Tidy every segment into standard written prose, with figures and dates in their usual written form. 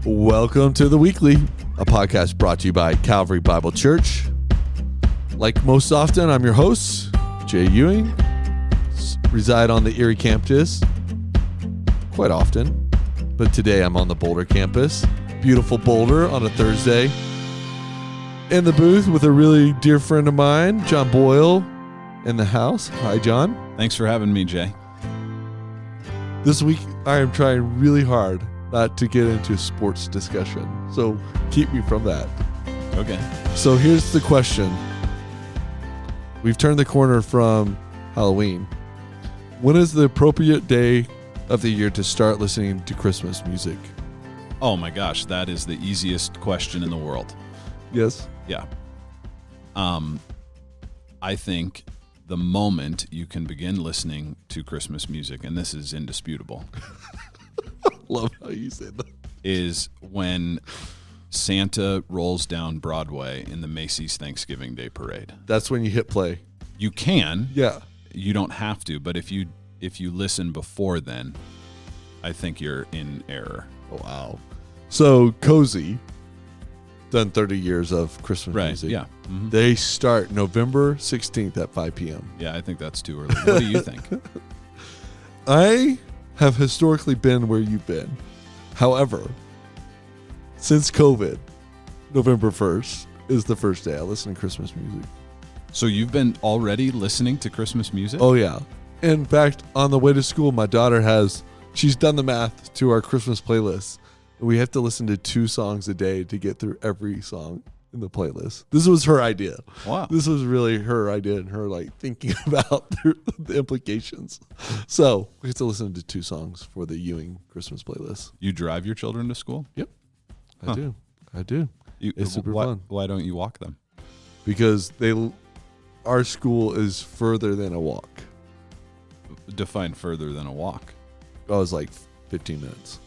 Welcome to The Weekly, a podcast brought to you by Calvary Bible Church. Like most often, I'm your host, Jay Ewing. Reside on the Erie campus quite often, but today I'm on the Boulder campus. Beautiful Boulder on a Thursday. In the booth with a really dear friend of mine, John Boyle, in the house. Hi, John. Thanks for having me, Jay. This week, I am trying really hard not to get into sports discussion, so keep me from that. Okay. So here's the question. We've turned the corner from Halloween. When is the appropriate day of the year to start listening to Christmas music? Oh my gosh, that is the easiest question in the world. Yes? Yeah. I think the moment you can begin listening to Christmas music, and this is indisputable, Love how you said that. is when Santa rolls down Broadway in the Macy's Thanksgiving Day Parade. That's when you hit play. You can. Yeah. You don't have to, but if you listen before then, I think you're in error. Wow. So Cozy, done 30 years of Christmas music. Yeah. Mm-hmm. They start November 16th at 5 p.m. Yeah, I think that's too early. What do you think? I have historically been where you've been. However, since COVID, November 1st is the first day I listen to Christmas music. So you've been already listening to Christmas music? Oh, yeah. In fact, on the way to school, my daughter she's done the math to our Christmas playlist. We have to listen to 2 songs a day to get through every song in the playlist. This was her idea. Wow. This was really her idea and her thinking about the implications. So we have to listen to 2 songs for the Ewing Christmas playlist. You drive your children to school? Yep. I do. It's super fun. Why don't you walk them? Because our school is further than a walk. Define further than a walk. Oh, it's like 15 minutes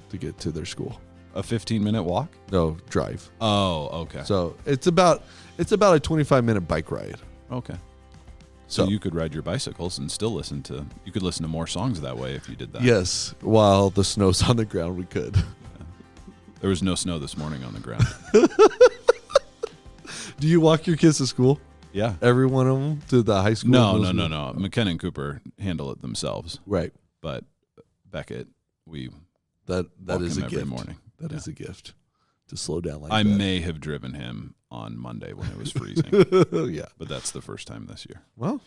to get to their school. A 15-minute walk? No, drive. Oh, okay. So it's about a 25-minute bike ride. Okay. So you could ride your bicycles and still you could listen to more songs that way if you did that. Yes, while the snow's on the ground, we could. Yeah. There was no snow this morning on the ground. Do you walk your kids to school? Yeah. Every one of them to the high school? No. McKenna and Cooper handle it themselves. Right. But Beckett, that is a every gift. morning. That is a gift to slow down like I that. may have driven him on Monday when it was freezing. Yeah. But that's the first time this year. Well,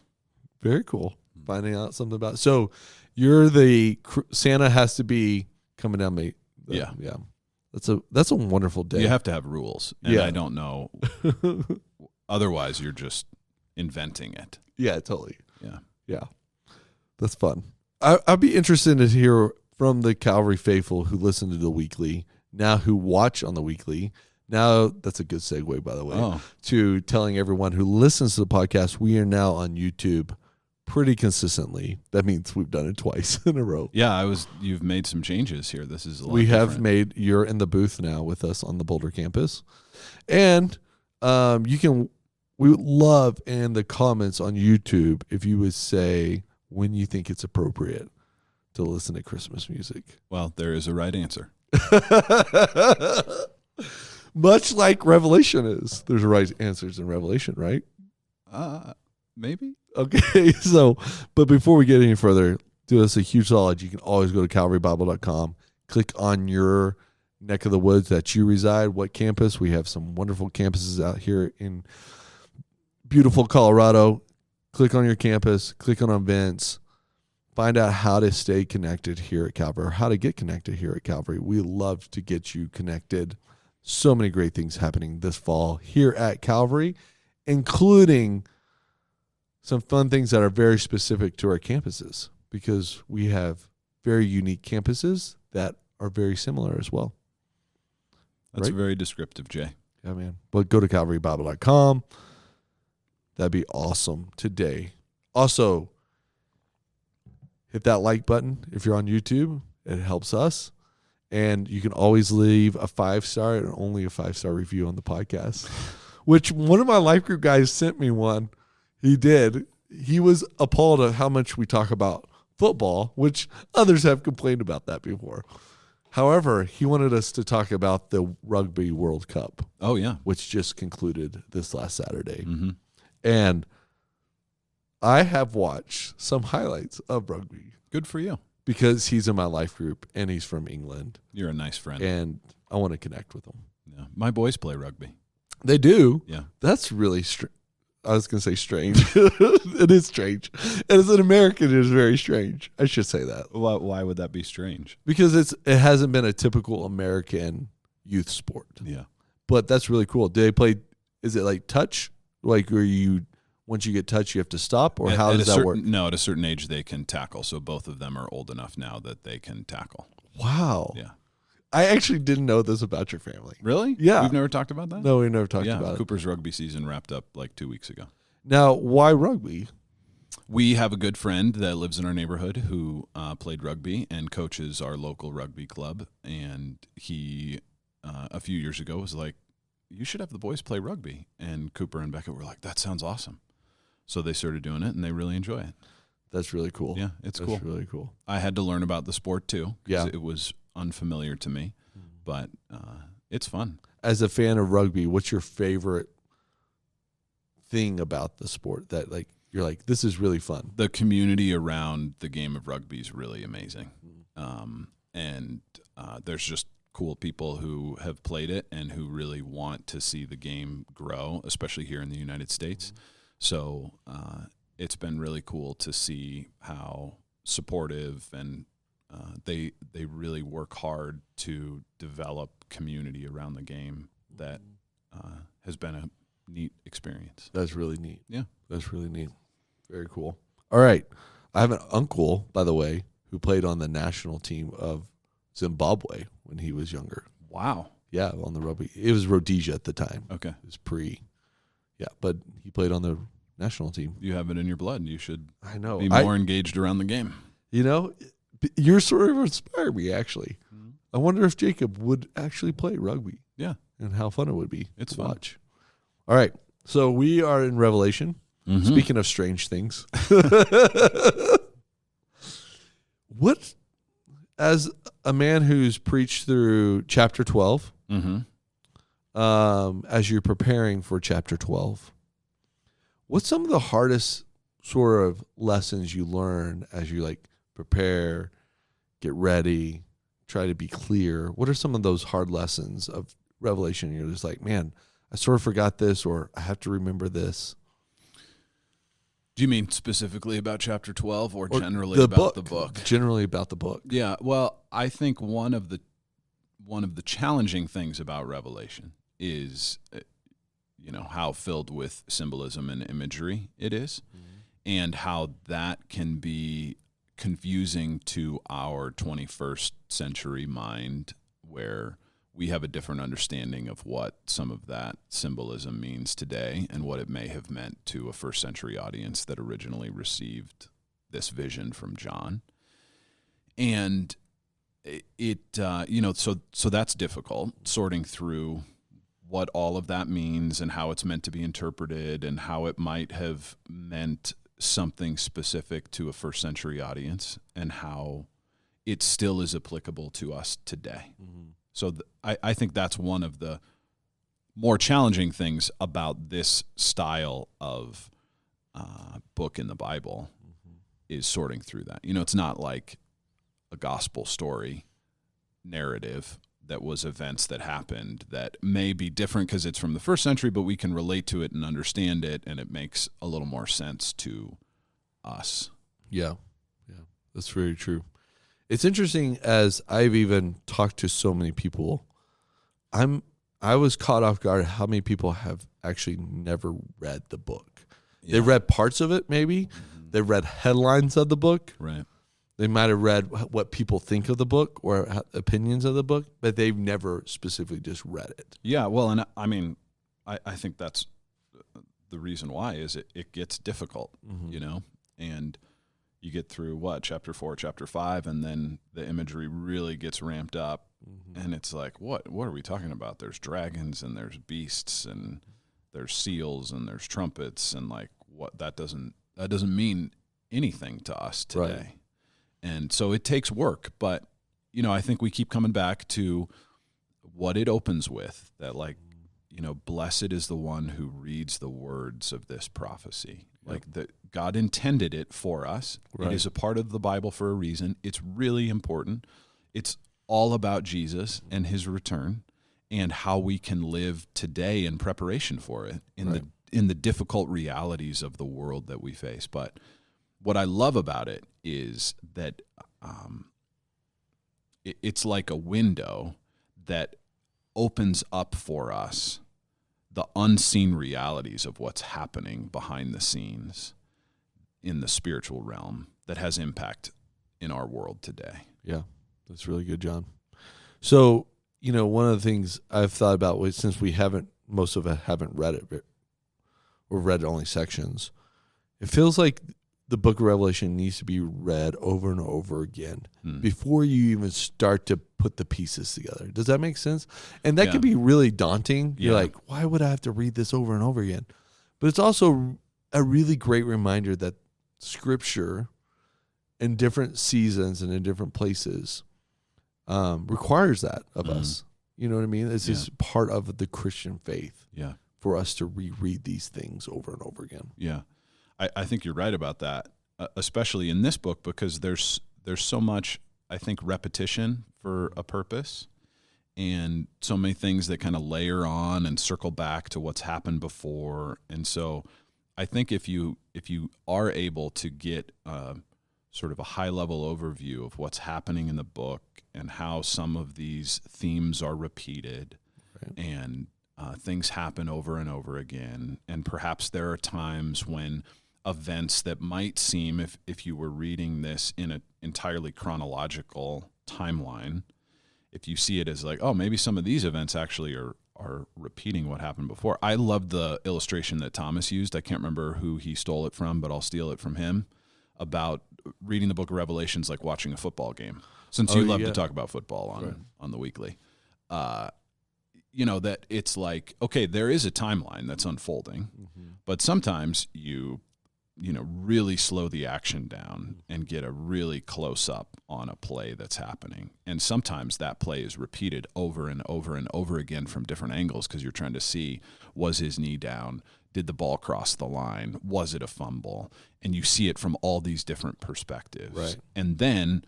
very cool. Finding out something about it. So you're Santa has to be coming down Yeah. Yeah. That's a wonderful day. You have to have rules. And Yeah. I don't know. Otherwise, you're just inventing it. Yeah, totally. Yeah. Yeah. That's fun. I'd be interested to hear from the Calvary faithful who listen to the Weekly, now who watch on the Weekly. Now, that's a good segue, by the way, to telling everyone who listens to the podcast, we are now on YouTube pretty consistently. That means we've done it twice in a row. Yeah, you've made some changes here. This is a lot different. You're in the booth now with us on the Boulder campus. And we would love in the comments on YouTube if you would say when you think it's appropriate to listen to Christmas music. Well, there is a right answer. Much like Revelation is. There's right answers in Revelation, right? Maybe. Okay, but before we get any further, do us a huge solid. You can always go to calvarybible.com, click on your neck of the woods that you reside, what campus. We have some wonderful campuses out here in beautiful Colorado. Click on your campus, click on events, find out how to stay connected here at Calvary or how to get connected here at Calvary. We love to get you connected. So many great things happening this fall here at Calvary, including some fun things that are very specific to our campuses because we have very unique campuses that are very similar as well. That's right? very descriptive, Jay. Yeah, man. But go to calvarybible.com. That'd be awesome today. Also, hit that like button if you're on YouTube. It helps us. And you can always leave a 5-star and only a 5-star review on the podcast, which one of my life group guys sent me one. He did. He was appalled at how much we talk about football, which others have complained about that before. However, he wanted us to talk about the Rugby World Cup, Oh, yeah. which just concluded this last Saturday. Mm-hmm. And I have watched some highlights of rugby Good for you. because he's in my life group and he's from England. You're a nice friend. And I want to connect with him. Yeah. My boys play rugby. They do? Yeah. That's really strange. I was going to say strange. It is strange. And as an American, it is very strange. I should say that. Why would that be strange? Because it hasn't been a typical American youth sport. Yeah. But that's really cool. Do they play, is it like touch? Like where you, once you get touched, you have to stop? Or how does that work? No, at a certain age they can tackle. So both of them are old enough now that they can tackle. Wow. Yeah. I actually didn't know this about your family. Really? Yeah. We've never talked about that? No, we never talked about it. Cooper's rugby season wrapped up like 2 weeks ago. Now, why rugby? We have a good friend that lives in our neighborhood who played rugby and coaches our local rugby club. And he, a few years ago, was like, you should have the boys play rugby. And Cooper and Becca were like, that sounds awesome. So they started doing it, and they really enjoy it. That's really cool. Yeah, it's cool. That's really cool. I had to learn about the sport, too, because Yeah. it was unfamiliar to me. But it's fun. As a fan of rugby, what's your favorite thing about the sport that like you're like, this is really fun? The community around the game of rugby is really amazing. And there's just cool people who have played it and who really want to see the game grow, especially here in the United States. So it's been really cool to see how supportive and they really work hard to develop community around the game that has been a neat experience. That's really neat. Yeah. That's really neat. Very cool. All right. I have an uncle, by the way, who played on the national team of Zimbabwe when he was younger. Wow. Yeah, on the rugby. It was Rhodesia at the time. Okay. It was pre. Yeah, but he played on the national team. You have it in your blood. You should I know. be more engaged around the game. You know, you're sort of inspired me, actually. I wonder if Jacob would actually play rugby. Yeah. And how fun it would be It's to fun. watch. All right. So we are in Revelation. Mm-hmm. Speaking of strange things. What, as a man who's preached through chapter 12, as you're preparing for chapter 12, what's some of the hardest sort of lessons you learn as you like prepare, get ready, try to be clear? What are some of those hard lessons of Revelation? You're just like, man, I sort of forgot this, or I have to remember this. Do you mean specifically about chapter 12 or generally the about book, the book? Generally about the book. Yeah, well, I think one of the challenging things about Revelation is how filled with symbolism and imagery it is, and how that can be confusing to our 21st century mind, where we have a different understanding of what some of that symbolism means today and what it may have meant to a first century audience that originally received this vision from John. And so that's difficult, sorting through what all of that means and how it's meant to be interpreted and how it might have meant something specific to a first century audience and how it still is applicable to us today. So I think that's one of the more challenging things about this style of book in the Bible is sorting through that. It's not like a gospel story narrative that was events that happened that may be different because it's from the first century, but we can relate to it and understand it, and it makes a little more sense to us. Yeah, that's very true. It's interesting, as I've even talked to so many people, I was caught off guard how many people have actually never read the book. Yeah. They read parts of it, maybe. They read headlines of the book. Right. They might have read what people think of the book or opinions of the book, but they've never specifically just read it. Yeah, well, and I mean, I think that's the reason why is it gets difficult, and you get through chapter 4, chapter 5, and then the imagery really gets ramped up, and it's like, what are we talking about? There's dragons and there's beasts and there's seals and there's trumpets, and like what that doesn't mean anything to us today. Right. And so it takes work, but I think we keep coming back to what it opens with, that blessed is the one who reads the words of this prophecy. Like that God intended it for us. Right. It is a part of the Bible for a reason. It's really important. It's all about Jesus and his return and how we can live today in preparation for it in the difficult realities of the world that we face. But what I love about it is that it's like a window that opens up for us the unseen realities of what's happening behind the scenes in the spiritual realm that has impact in our world today. Yeah, that's really good, John. So, one of the things I've thought about was, since most of us haven't read it, or read only sections, it feels like the book of Revelation needs to be read over and over again before you even start to put the pieces together. Does that make sense? And that can be really daunting. You're like, why would I have to read this over and over again? But it's also a really great reminder that Scripture in different seasons and in different places requires that of us. You know what I mean? It's just part of the Christian faith for us to reread these things over and over again. Yeah. I think you're right about that, especially in this book, because there's so much, I think, repetition for a purpose, and so many things that kind of layer on and circle back to what's happened before. And so I think if you are able to get sort of a high-level overview of what's happening in the book and how some of these themes are repeated and things happen over and over again, and perhaps there are times when events that might seem, if you were reading this in an entirely chronological timeline, if you see it as like, oh, maybe some of these events actually are repeating what happened before. I loved the illustration that Thomas used. I can't remember who he stole it from, but I'll steal it from him, about reading the book of Revelations like watching a football game. Since you love to talk about football on the weekly, that it's like, okay, there is a timeline that's unfolding, but sometimes you really slow the action down and get a really close up on a play that's happening. And sometimes that play is repeated over and over and over again from different angles, because you're trying to see, was his knee down? Did the ball cross the line? Was it a fumble? And you see it from all these different perspectives. Right. And then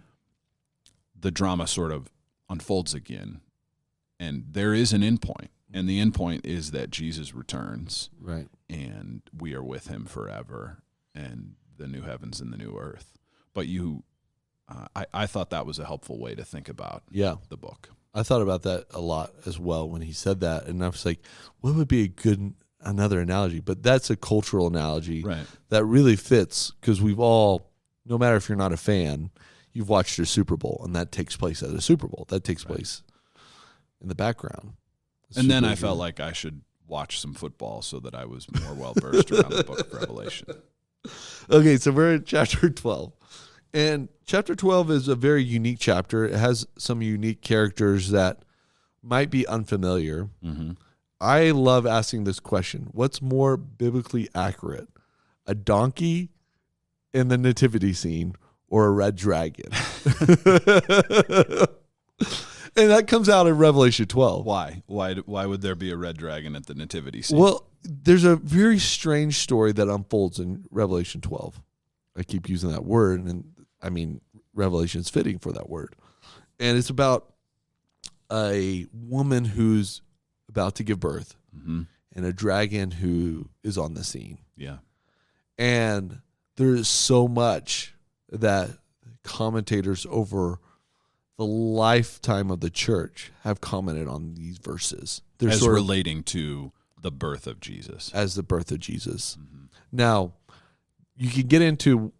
the drama sort of unfolds again. And there is an end point. And the end point is that Jesus returns. Right. And we are with him forever, and the new heavens and the new earth. But I thought that was a helpful way to think about the book. I thought about that a lot as well when he said that, and I was like, what would be another analogy? But that's a cultural analogy that really fits, because we've all, no matter if you're not a fan, you've watched a Super Bowl, and that takes place at a Super Bowl. That takes place in the background. And then I felt like I should watch some football so that I was more well-versed around the book of Revelation. Okay, so we're in chapter 12. And chapter 12 is a very unique chapter. It has some unique characters that might be unfamiliar. Mm-hmm. I love asking this question. What's more biblically accurate? A donkey in the nativity scene or a red dragon? And that comes out in Revelation 12. Why? Why would there be a red dragon at the nativity scene? Well, there's a very strange story that unfolds in Revelation 12. I keep using that word, and I mean, Revelation is fitting for that word. And it's about a woman who's about to give birth, and a dragon who is on the scene. Yeah. And there's so much that commentators over the lifetime of the church have commented on these verses. They're as relating to the birth of Jesus. As the birth of Jesus. Mm-hmm. Now, you can get into,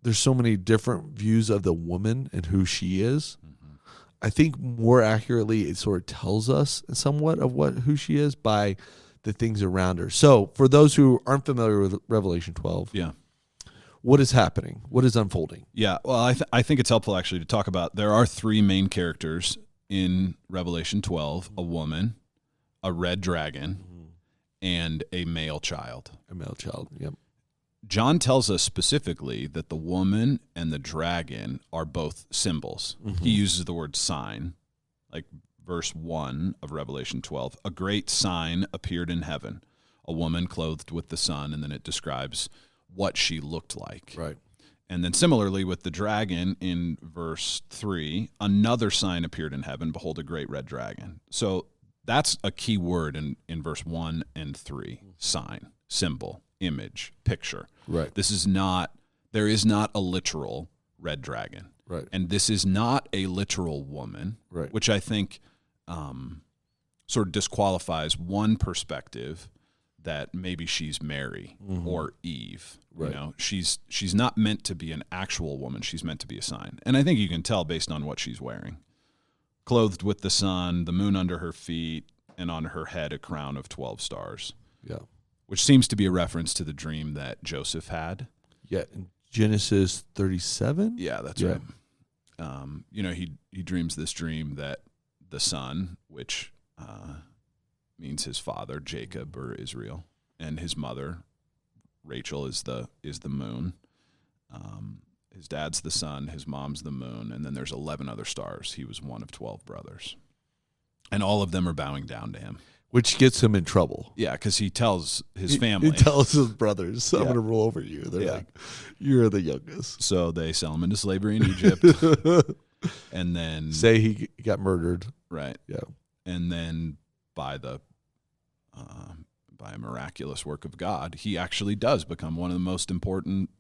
there's so many different views of the woman and who she is. Mm-hmm. I think more accurately, it sort of tells us somewhat of who she is by the things around her. So for those who aren't familiar with Revelation 12, what is happening? What is unfolding? Yeah, well, I think it's helpful actually to talk about, there are three main characters in Revelation 12, a woman, a red dragon, and a male child. A male child, yep. John tells us specifically that the woman and the dragon are both symbols. Mm-hmm. He uses the word sign, like verse 1 of Revelation 12. A great sign appeared in heaven, a woman clothed with the sun, and then it describes what she looked like. Right. And then similarly with the dragon in verse 3, another sign appeared in heaven, behold, a great red dragon. So that's a key word in verse 1 and 3, sign, symbol, image, picture. Right. There is not a literal red dragon. Right. And this is not a literal woman, Right. which I think sort of disqualifies one perspective that maybe she's Mary or Eve. Right. You know, she's not meant to be an actual woman. She's meant to be a sign. And I think you can tell based on what she's wearing. Clothed with the sun, the moon under her feet, and on her head a crown of 12 stars. Yeah. Which seems to be a reference to the dream that Joseph had. Yeah. In Genesis 37? Yeah, that's right. You know, he dreams this dream that the sun, which means his father, Jacob or Israel, and his mother, Rachel, is the moon. His dad's the sun, his mom's the moon, and then there's 11 other stars. He was one of 12 brothers. And all of them are bowing down to him. Which gets him in trouble. Yeah, because he tells his family. He tells his brothers, I'm going to rule over you. They're like, you're the youngest. So they sell him into slavery in Egypt. And then say he got murdered. Right. Yeah. And then by a miraculous work of God, he actually does become one of the most important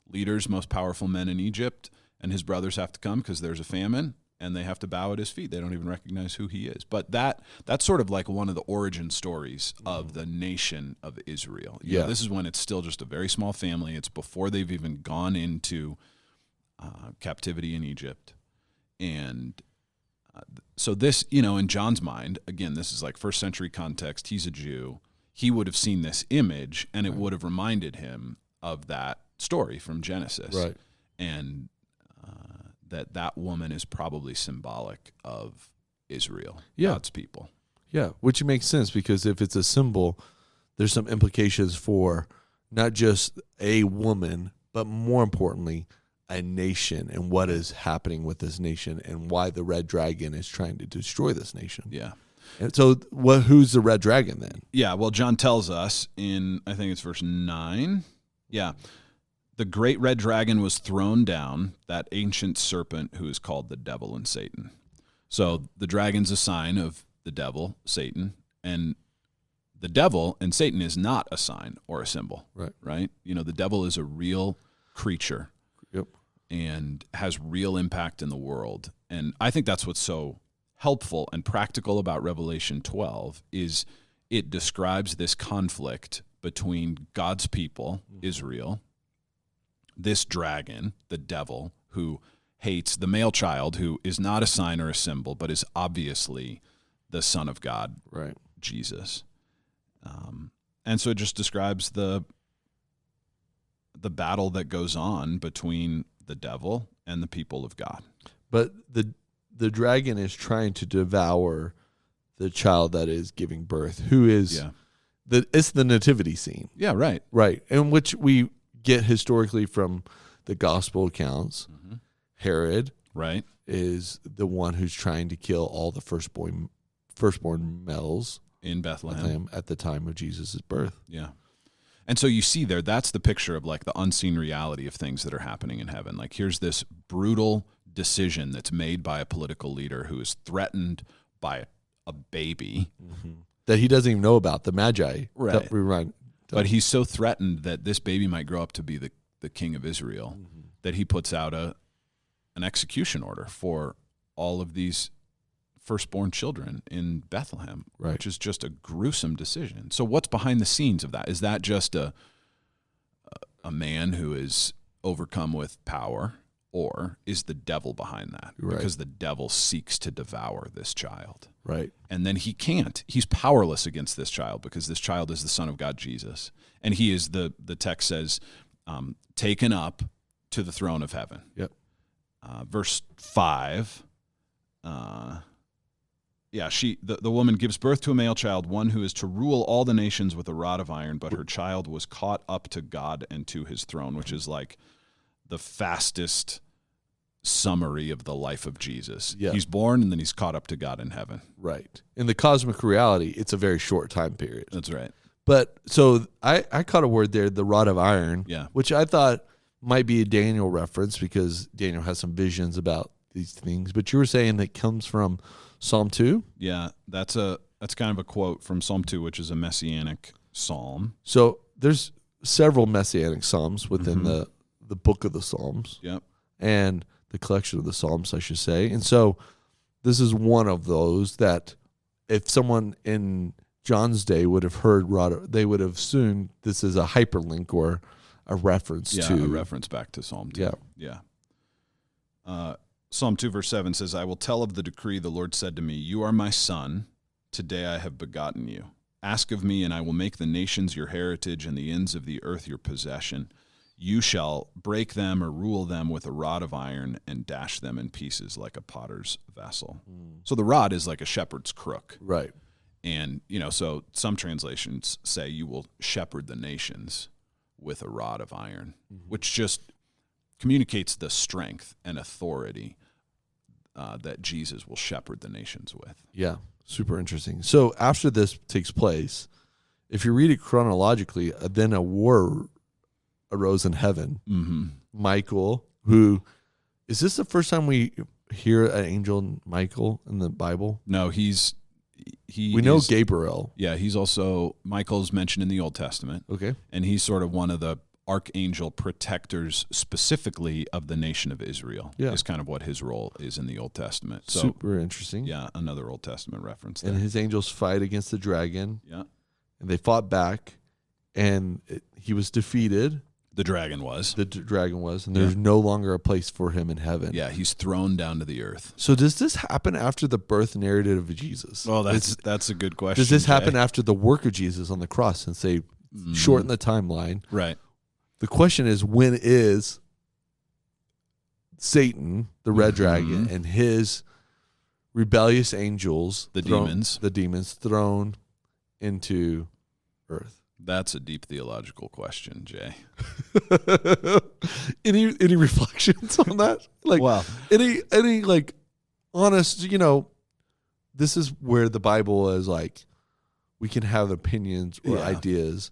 leaders, most powerful men in Egypt, and his brothers have to come because there's a famine, and they have to bow at his feet. They don't even recognize who he is. But that's sort of like one of the origin stories of the nation of Israel. You know, this is when it's still just a very small family. It's before they've even gone into captivity in Egypt. And so this, you know, in John's mind, again, this is like first century context. He's a Jew. He would have seen this image, and it would have reminded him of that story from Genesis. Right. And that woman is probably symbolic of Israel, God's people. Yeah, which makes sense because if it's a symbol, there's some implications for not just a woman, but more importantly, a nation and what is happening with this nation and why the red dragon is trying to destroy this nation. Yeah. And so who's the red dragon then? Yeah, well, John tells us in, I think it's verse 9. Yeah. The great red dragon was thrown down, that ancient serpent who is called the devil and Satan. So the dragon's a sign of the devil, Satan, and the devil and Satan is not a sign or a symbol. Right? You know, the devil is a real creature. Yep. And has real impact in the world. And I think that's what's so helpful and practical about Revelation 12 is it describes this conflict between God's people, Israel, this dragon, the devil, who hates the male child, who is not a sign or a symbol, but is obviously the Son of God, right? Jesus. And so it just describes the battle that goes on between the devil and the people of God. But the dragon is trying to devour the child that is giving birth, who is it's the nativity scene. Yeah, right. Right. And which we get historically from the gospel accounts. Mm-hmm. Herod is the one who's trying to kill all the firstborn males in Bethlehem at the time of Jesus' birth. Yeah. And so you see there, that's the picture of like the unseen reality of things that are happening in heaven. Like here's this brutal decision that's made by a political leader who is threatened by a baby. Mm-hmm. That he doesn't even know about, the Magi. Right. But he's so threatened that this baby might grow up to be the king of Israel that he puts out an execution order for all of these firstborn children in Bethlehem, which is just a gruesome decision. So what's behind the scenes of that? Is that just a man who is overcome with power, or is the devil behind that? Right. Because the devil seeks to devour this child. Right. And then he can't. He's powerless against this child because this child is the Son of God, Jesus. And he is, the text says, taken up to the throne of heaven. Yep. Verse 5, the woman gives birth to a male child, one who is to rule all the nations with a rod of iron, but her child was caught up to God and to his throne, which is like the fastest summary of the life of Jesus. Yeah. He's born and then he's caught up to God in heaven. Right. In the cosmic reality, it's a very short time period. That's right. But so I caught a word there, the rod of iron, Yeah. which I thought might be a Daniel reference because Daniel has some visions about these things. But you were saying that comes from Psalm 2? Yeah, that's kind of a quote from Psalm 2, which is a messianic psalm. So there's several messianic psalms within the book of the Psalms. Yep. And the collection of the Psalms, I should say. And so this is one of those that if someone in John's day would have heard rod, they would have assumed this is a hyperlink or a reference to. a reference back to Psalm 2. Yeah. Psalm 2 verse 7 says, I will tell of the decree the Lord said to me, you are my son, today I have begotten you. Ask of me, and I will make the nations your heritage and the ends of the earth your possession. You shall break them or rule them with a rod of iron and dash them in pieces like a potter's vessel. So the rod is like a shepherd's crook. Right. And, so some translations say you will shepherd the nations with a rod of iron, which just communicates the strength and authority that Jesus will shepherd the nations with. Yeah, super interesting. So after this takes place, if you read it chronologically, then a war arose in heaven. Mm-hmm. Michael, who, is this the first time we hear an angel Michael in the Bible? No, we know Gabriel. Yeah, he's also, Michael's mentioned in the Old Testament. Okay. And he's sort of one of the archangel protectors specifically of the nation of Israel. Yeah. Is kind of what his role is in the Old Testament. So, super interesting. yeah, another Old Testament reference there. And his angels fight against the dragon. Yeah. And they fought back, and he was defeated. The dragon was. The dragon was, and there's no longer a place for him in heaven. Yeah, he's thrown down to the earth. So does this happen after the birth narrative of Jesus? Well, that's a good question. Does this happen Jay. after the work of Jesus on the cross, since they shorten the timeline? Right. The question is, when is Satan, the red dragon, and his rebellious angels, the demons, thrown into earth? That's a deep theological question, Jay. Any reflections on that? Like, well, any like honest, this is where the Bible is like, we can have opinions or ideas.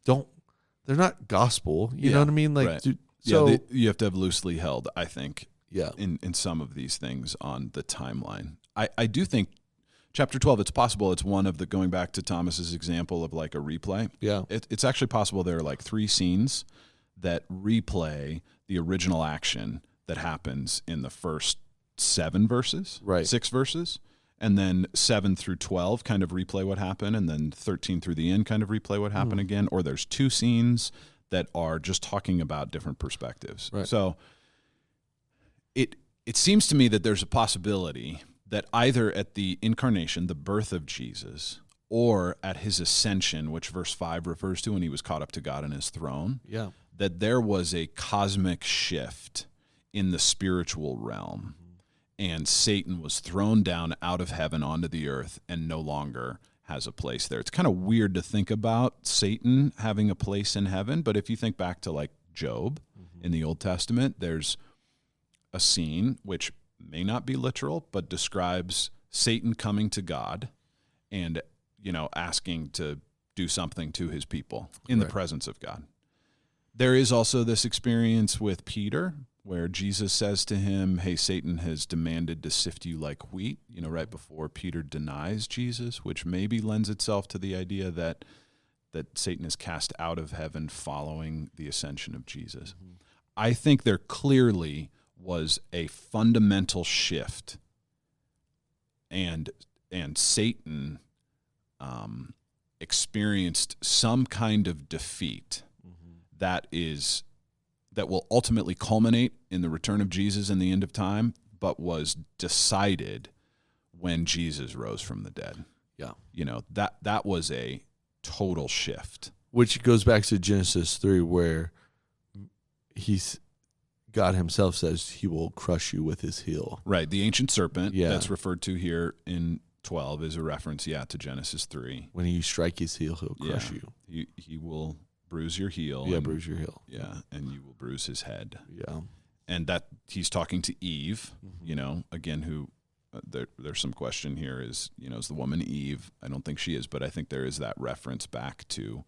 They're not gospel. You know what I mean? Like, right. You have to have loosely held, I think, in some of these things on the timeline. I do think chapter 12, it's possible it's one of the, going back to Thomas's example of like a replay. Yeah. It's actually possible there are like 3 scenes that replay the original action that happens in the first 7 verses, right? 6 verses. And then 7 through 12 kind of replay what happened, and then 13 through the end kind of replay what happened again. Or there's 2 scenes that are just talking about different perspectives. Right. So it seems to me that there's a possibility that either at the incarnation, the birth of Jesus, or at his ascension, which verse 5 refers to when he was caught up to God in his throne, that there was a cosmic shift in the spiritual realm. And Satan was thrown down out of heaven onto the earth and no longer has a place there. It's kind of weird to think about Satan having a place in heaven, but if you think back to like Job in the Old Testament, there's a scene which may not be literal, but describes Satan coming to God and, asking to do something to his people in the presence of God. There is also this experience with Peter where Jesus says to him, hey, Satan has demanded to sift you like wheat, right before Peter denies Jesus, which maybe lends itself to the idea that Satan is cast out of heaven following the ascension of Jesus. I think there clearly was a fundamental shift, and Satan experienced some kind of defeat that will ultimately culminate in the return of Jesus in the end of time, but was decided when Jesus rose from the dead. Yeah. That was a total shift. Which goes back to Genesis 3, where God himself says he will crush you with his heel. Right. The ancient serpent that's referred to here in 12 is a reference, to Genesis 3. When you strike his heel, he'll crush you. He will bruise your heel. Yeah, bruise your heel. Yeah, and you will bruise his head. Yeah. And that he's talking to Eve, again, who there's some question here is the woman Eve? I don't think she is, but I think there is that reference back to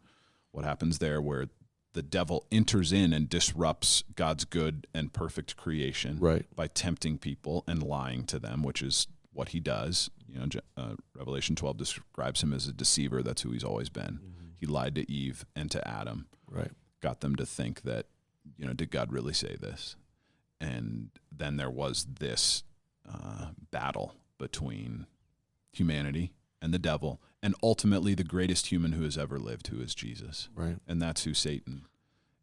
what happens there where the devil enters in and disrupts God's good and perfect creation by tempting people and lying to them, which is what he does. Revelation 12 describes him as a deceiver. That's who he's always been. Mm-hmm. He lied to Eve and to Adam. Right. Got them to think that, did God really say this? And then there was this battle between humanity and the devil, and ultimately the greatest human who has ever lived, who is Jesus. Right. And that's who Satan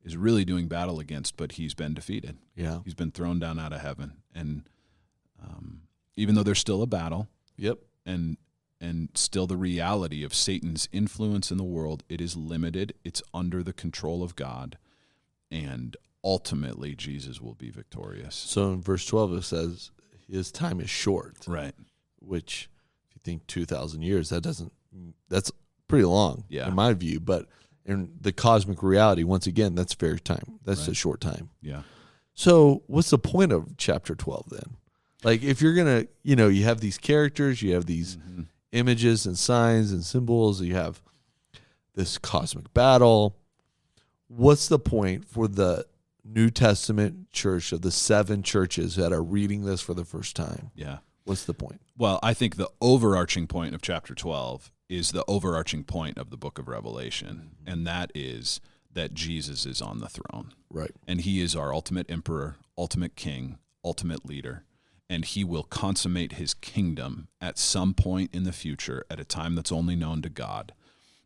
is really doing battle against, but he's been defeated. Yeah. He's been thrown down out of heaven. And even though there's still a battle, and still the reality of Satan's influence in the world, it is limited. It's under the control of God. And ultimately, Jesus will be victorious. So in verse 12, it says his time is short. Right. Which, if you think 2,000 years, that's pretty long in my view. But in the cosmic reality, once again, that's very time. That's a short time. Yeah. So what's the point of chapter 12 then? Like if you're going to, you have these characters, you have these images and signs and symbols, you have this cosmic battle. What's the point for the New Testament church of the 7 churches that are reading this for the first time? Yeah. What's the point? Well, I think the overarching point of chapter 12 is the overarching point of the book of Revelation, and that is that Jesus is on the throne. Right. And he is our ultimate emperor, ultimate king, ultimate leader, and he will consummate his kingdom at some point in the future at a time that's only known to God,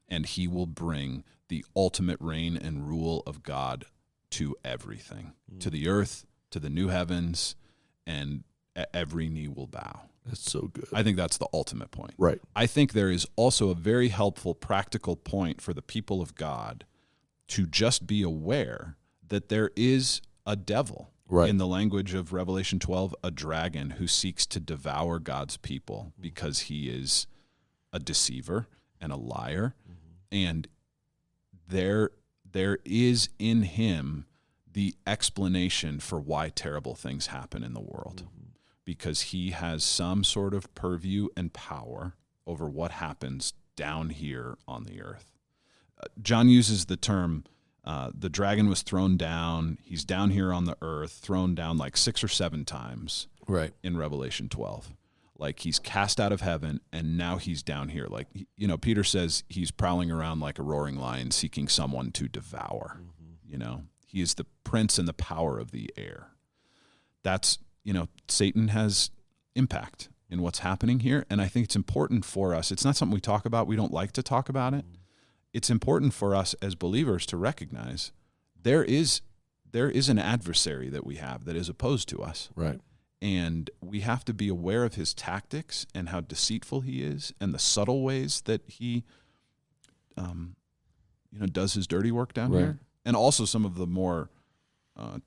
and he will bring the ultimate reign and rule of God to everything, to the earth, to the new heavens, and every knee will bow. That's so good. I think that's the ultimate point. Right. I think there is also a very helpful practical point for the people of God to just be aware that there is a devil. Right. In the language of Revelation 12, a dragon who seeks to devour God's people because he is a deceiver and a liar. And there is in him the explanation for why terrible things happen in the world, because he has some sort of purview and power over what happens down here on the earth. John uses the term, the dragon was thrown down. He's down here on the earth, thrown down like 6 or 7 times in Revelation 12. Like he's cast out of heaven, and now he's down here. Like, Peter says he's prowling around like a roaring lion seeking someone to devour. He is the prince and the power of the air. That's, Satan has impact in what's happening here, and I think it's important for us. It's not something we talk about. We don't like to talk about it. It's important for us as believers to recognize there is an adversary that we have that is opposed to us. Right. And we have to be aware of his tactics and how deceitful he is and the subtle ways that he does his dirty work down here. And also some of the more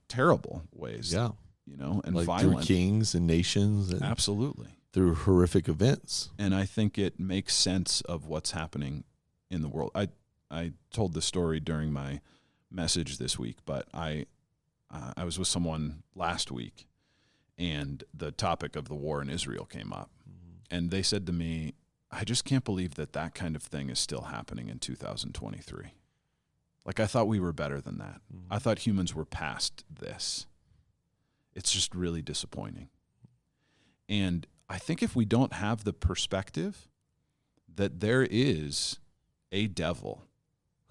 terrible ways. Yeah. And like violent. Through kings and nations. And absolutely. Through horrific events. And I think it makes sense of what's happening in the world. I told this story during my message this week, but I was with someone last week, and the topic of the war in Israel came up. And they said to me, I just can't believe that kind of thing is still happening in 2023. Like, I thought we were better than that. I thought humans were past this. It's just really disappointing. And I think if we don't have the perspective that there is a devil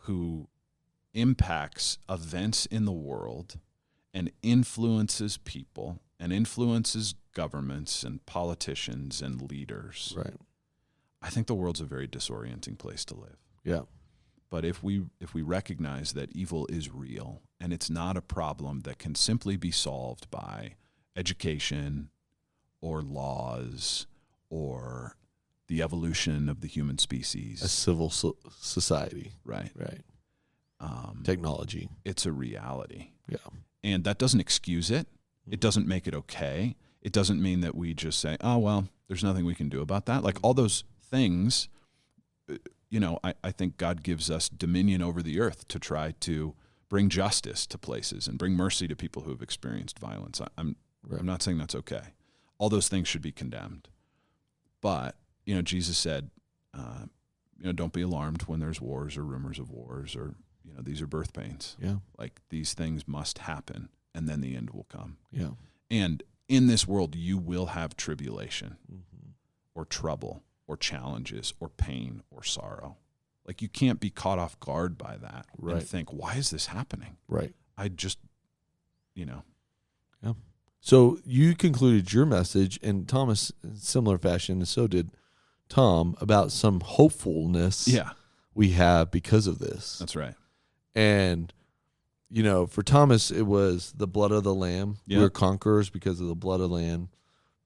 who impacts events in the world and influences people and influences governments and politicians and leaders, I think the world's a very disorienting place to live. Yeah. But if we recognize that evil is real and it's not a problem that can simply be solved by education or laws or the evolution of the human species, a civil society, right? Technology, it's a reality. Yeah, and that doesn't excuse it. It doesn't make it okay. It doesn't mean that we just say, "Oh well, There's nothing we can do about that. Like all those things, I think God gives us dominion over the earth to try to bring justice to places and bring mercy to people who have experienced violence. I'm not saying that's okay. All those things should be condemned. But, Jesus said, don't be alarmed when there's wars or rumors of wars or, these are birth pains. Yeah. Like these things must happen and then the end will come. Yeah. And in this world, you will have tribulation or trouble or challenges or pain or sorrow. Like you can't be caught off guard by that and think, why is this happening? Right. I just, Yeah. So you concluded your message, and Thomas, in similar fashion, and so did Tom, about some hopefulness we have because of this. That's right. And, for Thomas, it was the blood of the Lamb. Yeah. We're conquerors because of the blood of the Lamb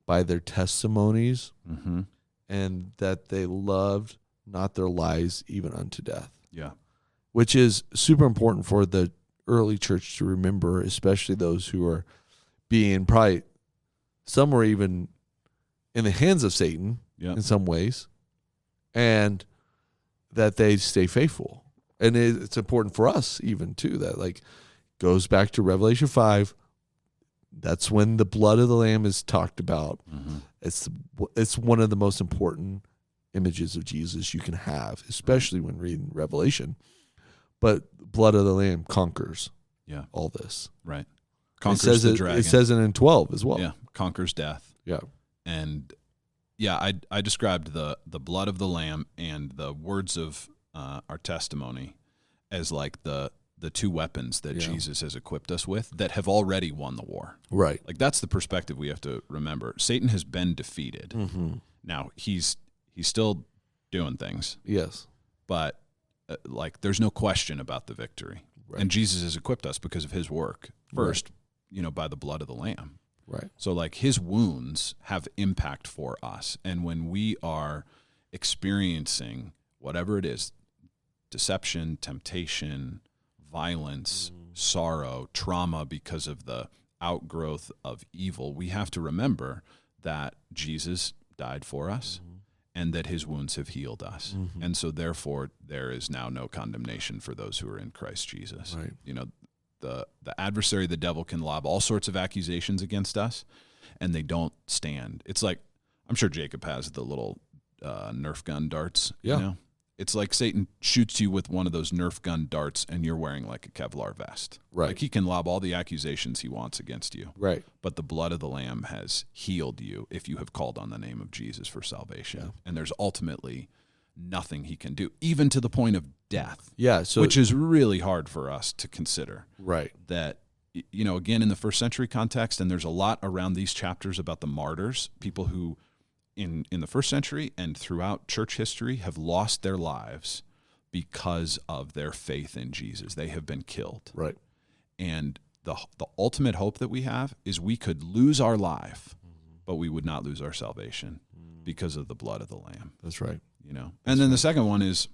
by their testimonies, and that they loved not their lives even unto death. Yeah. Which is super important for the early church to remember, especially those who are being probably, some were even in the hands of Satan in some ways, and that they stay faithful. And it's important for us even too, that goes back to Revelation 5. That's when the blood of the Lamb is talked about. It's one of the most important images of Jesus you can have, especially when reading Revelation. But blood of the Lamb conquers all this. Right. Conquers the dragon. It says it in 12 as well. Yeah. Conquers death. Yeah. And I described the blood of the Lamb and the words of our testimony as like the two weapons that Jesus has equipped us with that have already won the war. Right. Like that's the perspective we have to remember. Satan has been defeated. Now he's still doing things. Yes. But there's no question about the victory. Right. And Jesus has equipped us because of his work. First, by the blood of the Lamb. Right. So his wounds have impact for us. And when we are experiencing whatever it is, deception, temptation, violence, sorrow, trauma because of the outgrowth of evil, we have to remember that Jesus died for us and that his wounds have healed us. And so therefore there is now no condemnation for those who are in Christ Jesus. Right. The adversary, the devil, can lob all sorts of accusations against us, and they don't stand. It's like, I'm sure Jacob has the little Nerf gun darts. Yeah. It's like Satan shoots you with one of those Nerf gun darts, and you're wearing like a Kevlar vest. Right. Like he can lob all the accusations he wants against you. Right. But the blood of the Lamb has healed you if you have called on the name of Jesus for salvation. Yeah. And there's ultimately nothing he can do, even to the point of death. Yeah. So, which is really hard for us to consider. Right. That, again, in the first century context, and there's a lot around these chapters about the martyrs, people who in the first century and throughout church history have lost their lives because of their faith in Jesus. They have been killed. Right. And the ultimate hope that we have is we could lose our life, but we would not lose our salvation because of the blood of the Lamb. That's right. And then the second one is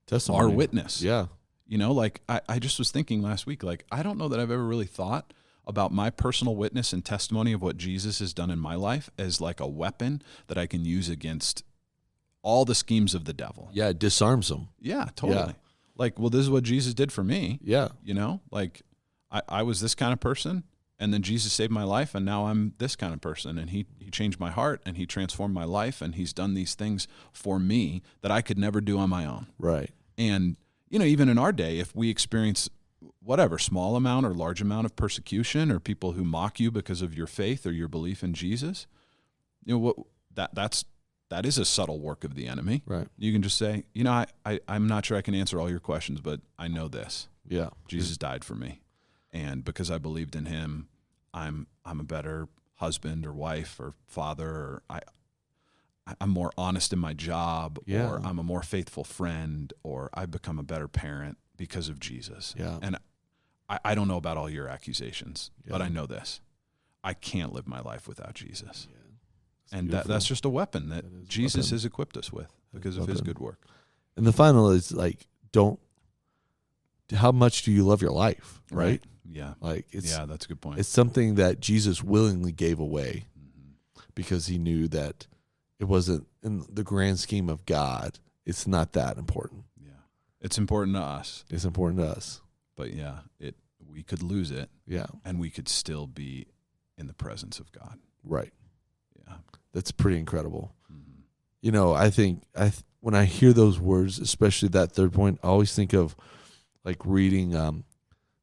testimony. Our witness. Yeah. I just was thinking last week, I don't know that I've ever really thought about my personal witness and testimony of what Jesus has done in my life as like a weapon that I can use against all the schemes of the devil. Yeah, it disarms them. Yeah, totally. Yeah. This is what Jesus did for me. Yeah. I was this kind of person, and then Jesus saved my life, and now I'm this kind of person, and he changed my heart, and he transformed my life, and he's done these things for me that I could never do on my own. Right. And, even in our day, if we experience whatever, small amount or large amount of persecution or people who mock you because of your faith or your belief in Jesus, that is a subtle work of the enemy. Right. You can just say, I'm not sure I can answer all your questions, but I know this. Yeah. Jesus died for me. And because I believed in him, I'm a better husband or wife or father, or I'm more honest in my job, or I'm a more faithful friend, or I've become a better parent because of Jesus. Yeah. And I don't know about all your accusations, but I know this. I can't live my life without Jesus. Yeah. And that's just a weapon that Jesus has equipped us with because of his good work. And the final is how much do you love your life? Right. Yeah. That's a good point. It's something that Jesus willingly gave away because he knew that it wasn't in the grand scheme of God. It's not that important. Yeah. It's important to us. It's important to us. But yeah, we could lose it. Yeah. And we could still be in the presence of God. Right. Yeah. That's pretty incredible. Mm-hmm. You know, I think when I hear those words, especially that third point, I always think of like reading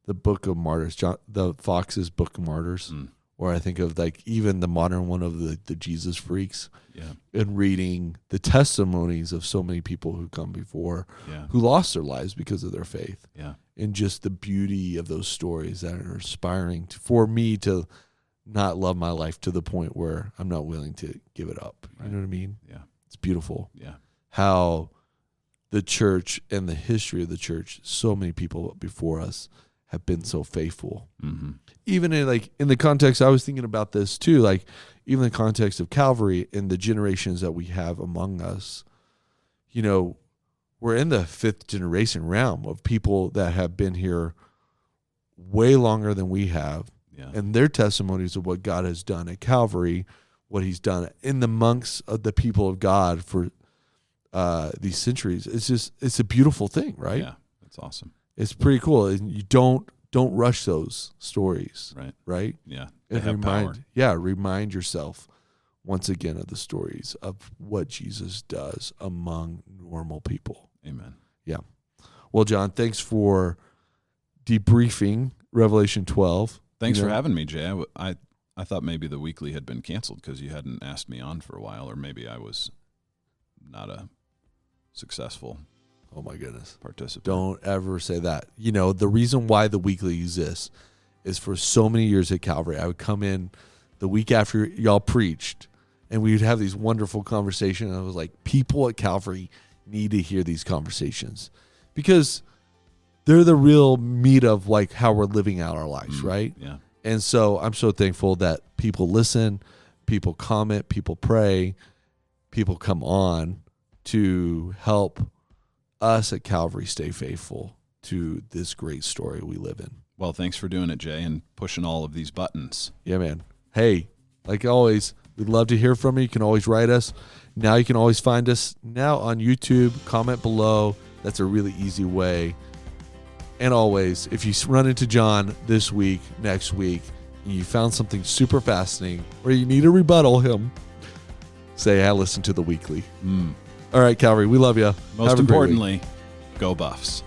the Book of Martyrs, the Fox's Book of Martyrs, or I think of like even the modern one of the Jesus Freaks, and reading the testimonies of so many people who come before, who lost their lives because of their faith, and just the beauty of those stories that are inspiring for me to not love my life to the point where I'm not willing to give it up. You know what I mean? Yeah. It's beautiful. Yeah. How the church and the history of the church, so many people before us have been so faithful. Mm-hmm. Even in the context, I was thinking about this too, like even in the context of Calvary and the generations that we have among us, you know, we're in the fifth generation realm of people that have been here way longer than we have. Yeah. And their testimonies of what God has done at Calvary, what he's done in the monks of the people of God for these centuries. It's a beautiful thing, right? Yeah, that's awesome. It's pretty cool. And you don't rush those stories. Right? Yeah. They have power. Yeah, remind yourself once again of the stories of what Jesus does among normal people. Amen. Yeah. Well, John, thanks for debriefing Revelation 12. Thanks for having me, Jay. I thought maybe the weekly had been canceled because you hadn't asked me on for a while, or maybe I was not a successful participant. Don't ever say that. You know, the reason why the weekly exists is for so many years at Calvary, I would come in the week after y'all preached, and we would have these wonderful conversations. And I was like, people at Calvary need to hear these conversations because they're the real meat of like how we're living out our lives, right? Yeah. And so I'm so thankful that people listen, people comment, people pray, people come on to help us at Calvary stay faithful to this great story we live in. Well, thanks for doing it, Jay, and pushing all of these buttons. Yeah, man. Hey, like always, we'd love to hear from you. You can always write us. Now you can always find us now on YouTube. Comment below. That's a really easy way. And always, if you run into John this week, next week, and you found something super fascinating, or you need to rebuttal him, say, I listened to the weekly. All right, Calvary, we love you. Most importantly, go Buffs.